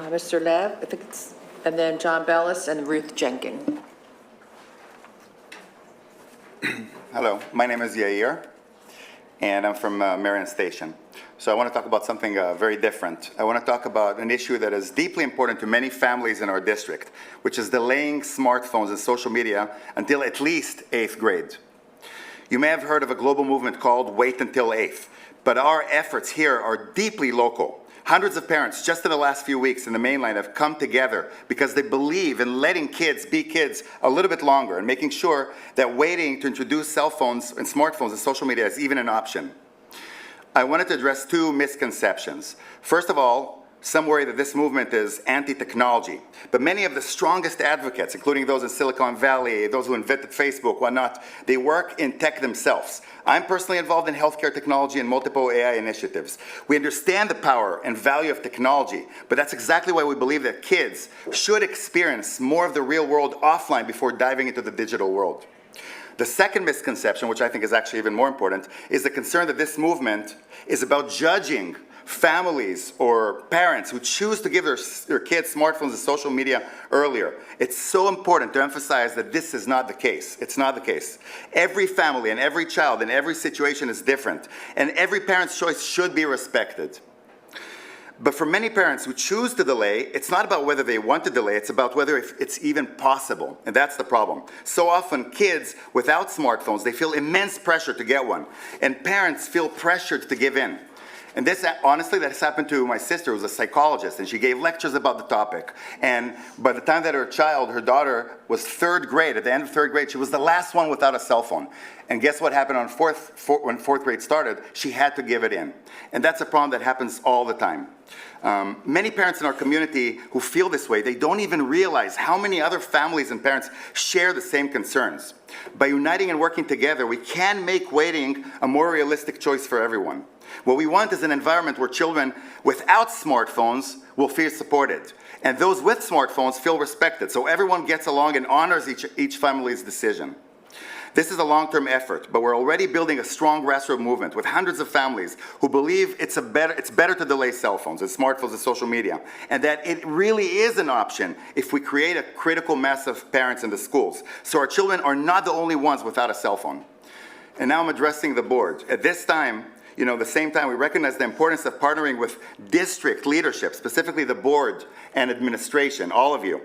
Mr. Lev, I think it's, and then John Bellis and Ruth Jenkins. Hello, my name is Yair, and I'm from Marion Station. So I want to talk about something very different. I want to talk about an issue that is deeply important to many families in our district, which is delaying smartphones and social media until at least 8th grade. You may have heard of a global movement called Wait Until 8th, but our efforts here are deeply local. Hundreds of parents just in the last few weeks in the mainland have come together because they believe in letting kids be kids a little bit longer and making sure that waiting to introduce cell phones and smartphones and social media is even an option. I wanted to address two misconceptions. First of all, some worry that this movement is anti-technology, but many of the strongest advocates, including those in Silicon Valley, those who invented Facebook, whatnot, they work in tech themselves. I'm personally involved in healthcare technology and multiple AI initiatives. We understand the power and value of technology, but that's exactly why we believe that kids should experience more of the real world offline before diving into the digital world. The second misconception, which I think is actually even more important, is the concern that this movement is about judging families or parents who choose to give their kids smartphones and social media earlier. It's so important to emphasize that this is not the case. It's not the case. Every family and every child in every situation is different, and every parent's choice should be respected. But for many parents who choose to delay, it's not about whether they want to delay, it's about whether it's even possible, and that's the problem. So often kids without smartphones, they feel immense pressure to get one, and parents feel pressured to give in. And this, honestly, that's happened to my sister, who's a psychologist, and she gave lectures about the topic. And by the time that her daughter, was 3rd grade, at the end of 3rd grade, she was the last one without a cell phone. And guess what happened on when 4th grade started? She had to give it in. And that's a problem that happens all the time. Many parents in our community who feel this way, they don't even realize how many other families and parents share the same concerns. By uniting and working together, we can make waiting a more realistic choice for everyone. What we want is an environment where children without smartphones will feel supported, and those with smartphones feel respected, so everyone gets along and honors each family's decision. This is a long-term effort, but we're already building a strong grassroots movement with hundreds of families who believe it's better to delay cell phones and smartphones and social media, and that it really is an option if we create a critical mass of parents in the schools, so our children are not the only ones without a cell phone. And now I'm addressing the board. At this time, the same time, we recognize the importance of partnering with district leadership, specifically the board and administration, all of you.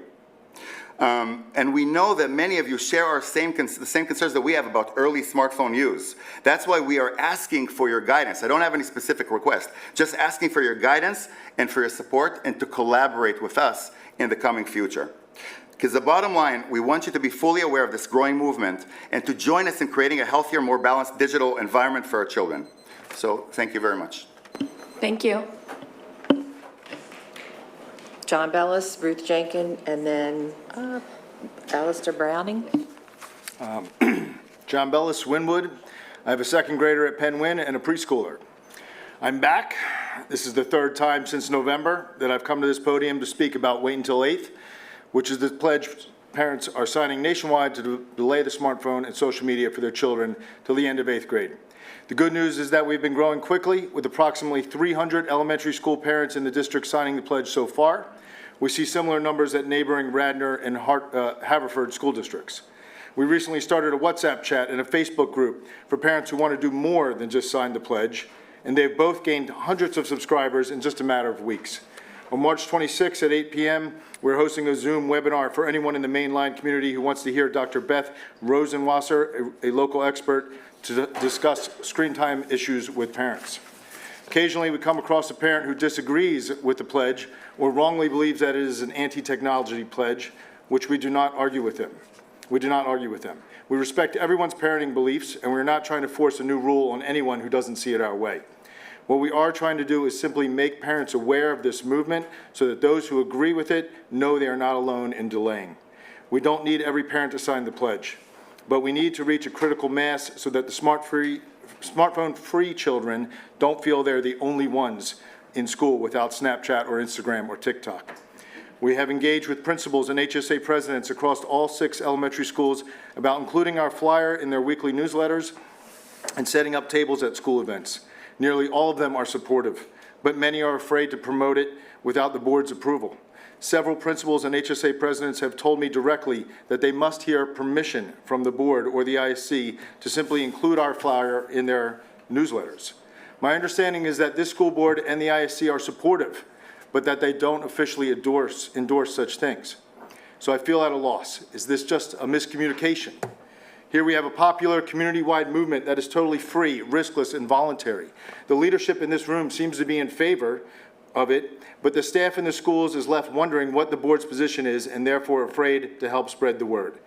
And we know that many of you share the same concerns that we have about early smartphone use. That's why we are asking for your guidance. I don't have any specific request, just asking for your guidance and for your support and to collaborate with us in the coming future. Because the bottom line, we want you to be fully aware of this growing movement and to join us in creating a healthier, more balanced digital environment for our children. So thank you very much. Thank you. John Bellis, Ruth Jenkins, and then Alistair Browning. John Bellis, Wynwood. I have a 2nd grader at Penn Wyn and a preschooler. I'm back. This is the 3rd time since November that I've come to this podium to speak about Wait Until 8th, which is the pledge parents are signing nationwide to delay the smartphone and social media for their children till the end of 8th grade. The good news is that we've been growing quickly with approximately 300 elementary school parents in the district signing the pledge so far. We see similar numbers at neighboring Radnor and Haverford school districts. We recently started a WhatsApp chat and a Facebook group for parents who want to do more than just sign the pledge, and they've both gained hundreds of subscribers in just a matter of weeks. On March 26 at 8 p.m., we're hosting a Zoom webinar for anyone in the mainline community who wants to hear Dr. Beth Rosenwasser, a local expert, to discuss screen time issues with parents. Occasionally, we come across a parent who disagrees with the pledge or wrongly believes that it is an anti-technology pledge, which we do not argue with them. We do not argue with them. We respect everyone's parenting beliefs, and we're not trying to force a new rule on anyone who doesn't see it our way. What we are trying to do is simply make parents aware of this movement so that those who agree with it know they are not alone in delaying. We don't need every parent to sign the pledge, but we need to reach a critical mass so that the smartphone-free children don't feel they're the only ones in school without Snapchat or Instagram or TikTok. We have engaged with principals and HSA presidents across all 6 elementary schools about including our flyer in their weekly newsletters and setting up tables at school events. Nearly all of them are supportive, but many are afraid to promote it without the board's approval. Several principals and HSA presidents have told me directly that they must hear permission from the board or the ISC to simply include our flyer in their newsletters. My understanding is that this school board and the ISC are supportive, but that they don't officially endorse such things. So I feel at a loss. Is this just a miscommunication? Here we have a popular community-wide movement that is totally free, riskless, and voluntary. The leadership in this room seems to be in favor of it, but the staff in the schools is left wondering what the board's position is and therefore afraid to help spread the word.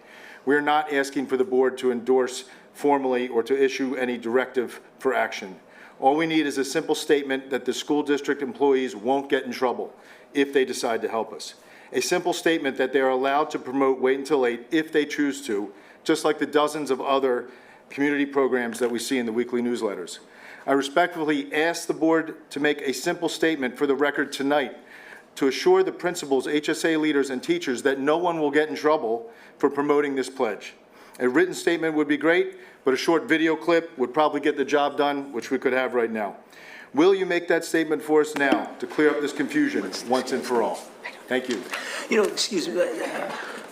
We are not asking for the board to endorse formally or to issue any directive for action. All we need is a simple statement that the school district employees won't get in trouble if they decide to help us. A simple statement that they are allowed to promote Wait Until 8 if they choose to, just like the dozens of other community programs that we see in the weekly newsletters. I respectfully ask the board to make a simple statement for the record tonight to assure the principals, HSA leaders, and teachers that no one will get in trouble for promoting this pledge. A written statement would be great, but a short video clip would probably get the job done, which we could have right now. Will you make that statement for us now to clear up this confusion once and for all? Thank you. You know, excuse me,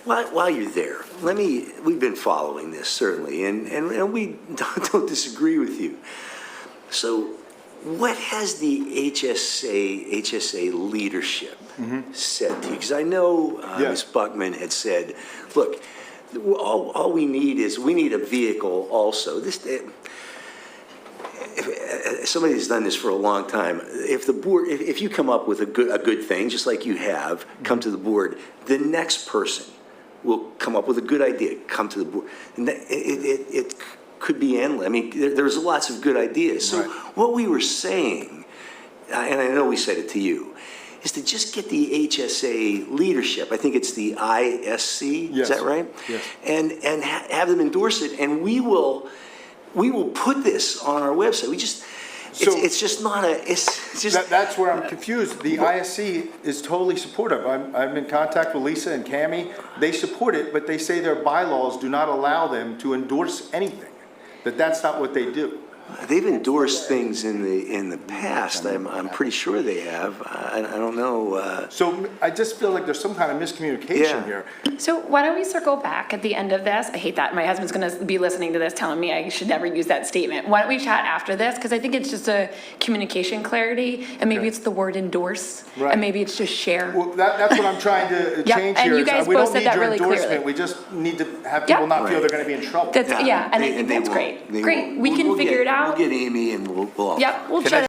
while you're there, we've been following this, certainly, and we don't disagree with you. So what has the HSA leadership said to you? Because I know Ms. Buckman had said, look, all we need is, we need a vehicle also. Somebody who's done this for a long time, if the board, if you come up with a good thing, just like you have, come to the board, the next person will come up with a good idea, come to the board. And it could be endless. I mean, there's lots of good ideas. So what we were saying, and I know we said it to you, is to just get the HSA leadership. I think it's the ISC, yes. Is that right? Yes. And have them endorse it, and we will put this on our website. It's just not a, it's just. That's where I'm confused. The ISC is totally supportive. I'm in contact with Lisa and Cammie. They support it, but they say their bylaws do not allow them to endorse anything. That's not what they do. They've endorsed things in the past. I'm pretty sure they have. I don't know. So I just feel like there's some kind of miscommunication here. So why don't we circle back at the end of this? I hate that. My husband's going to be listening to this telling me I should never use that statement. Why don't we chat after this? Because I think it's just a communication clarity, and maybe it's the word endorse, and maybe it's just share. Well, that's what I'm trying to change and here. you guys We both don't said need that your really endorsement. clearly. We just need to have people not feel they're going to be in trouble. That's, and I think that's great. Great. We can figure it out. We'll get Amy and we'll Yep, we'll Can chat.